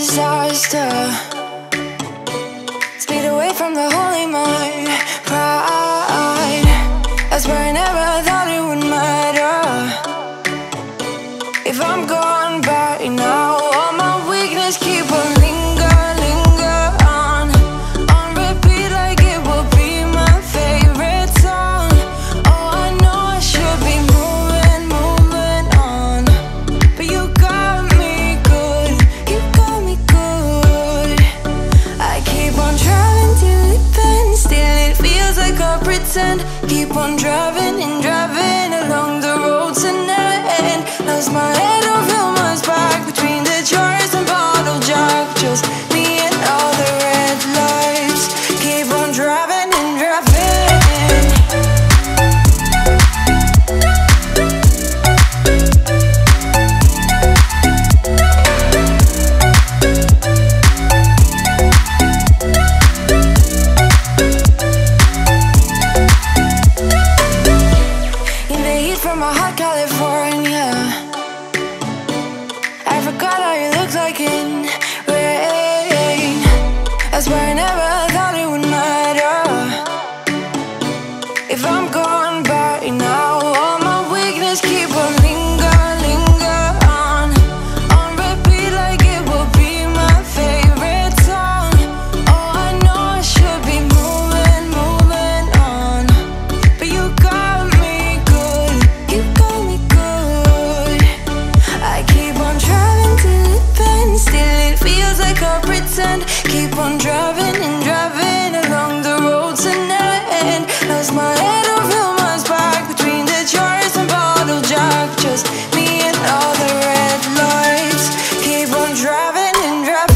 disaster. Speed away from the holy mind. Pride, I swear I never thought it would matter. If I'm gone by now, all my weakness keep on linger on repeat like it will be my favorite song. Oh, I know I should be moving on, but you got me good, you got me good. I keep on driving till it bends, still it feels like I pretend. Keep on driving and driving along the road to never end. Lost my head over my back between the jars and bottle jack. Just me and all the red lights. Keep on driving and driving. In the heat from my hot California, I forgot how you looked like in rain. I swear I never thought it would matter. If I'm gone by now, all my weakness keep on linger on repeat like it will be my favorite song. Oh, I know I should be moving on, but you got me good, you got me good. I keep on driving till it bends, still it feels like I pretend. Keep on driving and driving along the road to never end. Lost my head over my back between the jars and bottle jack. Just me and all the red lights. Keep on driving and driving.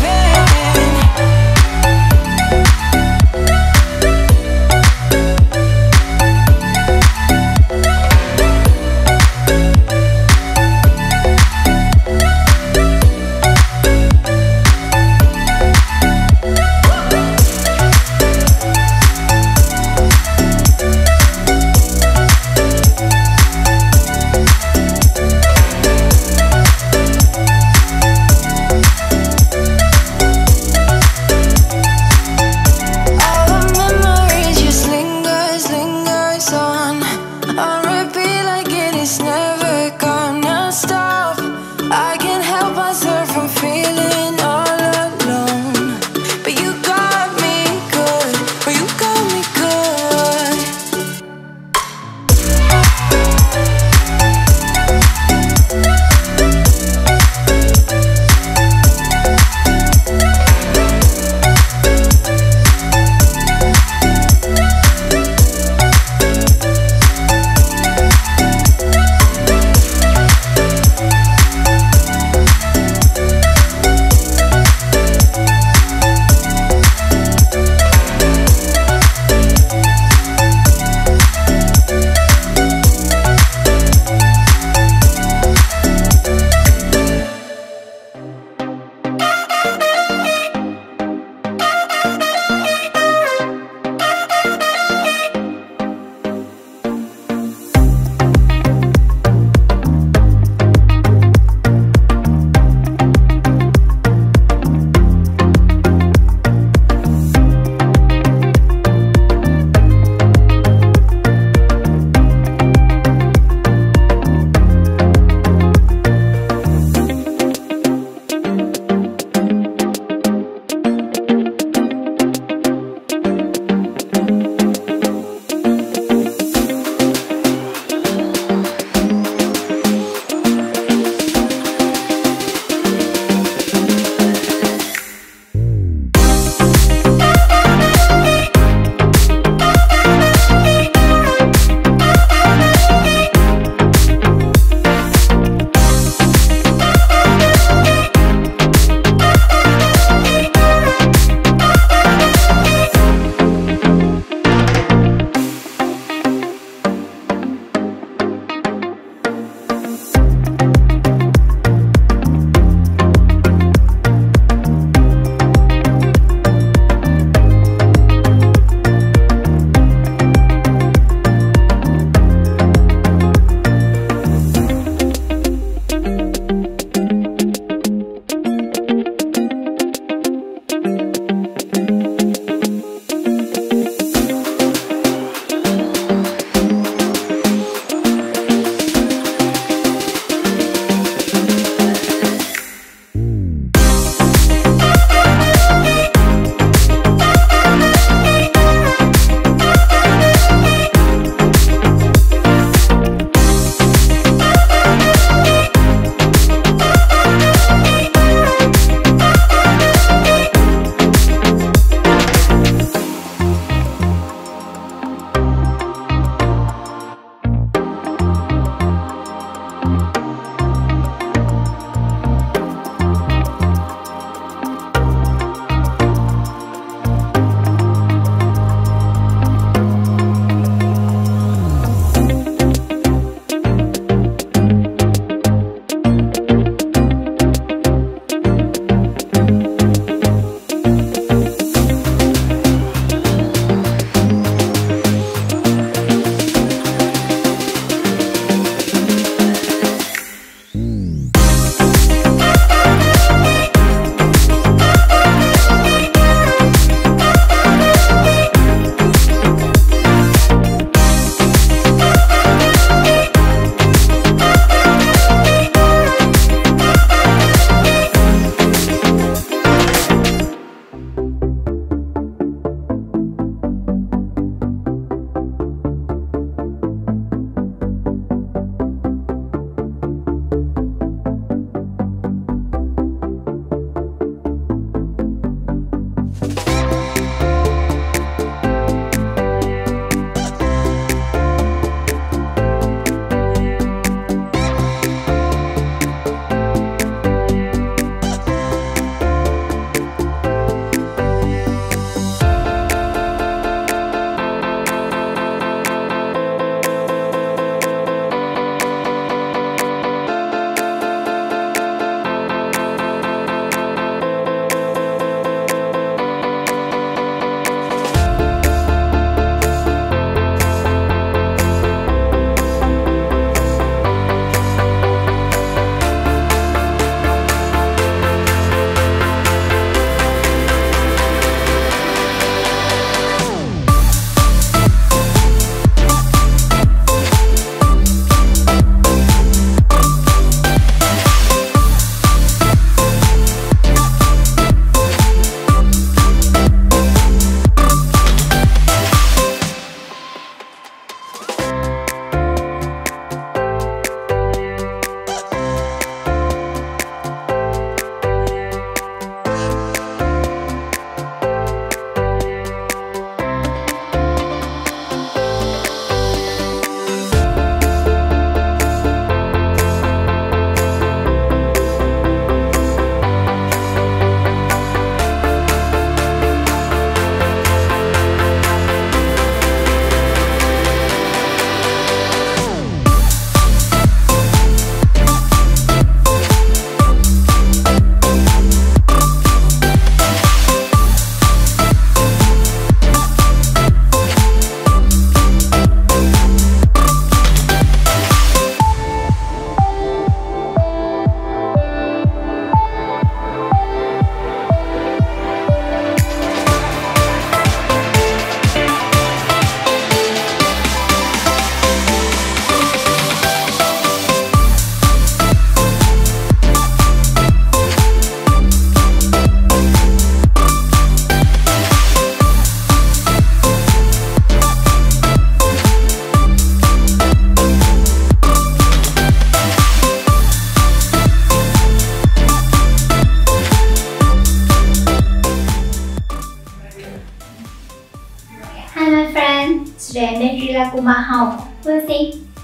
today. Make sure you like my house. Please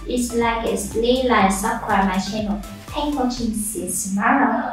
it's like it's like subscribe my channel. Thanks for watching. See you tomorrow.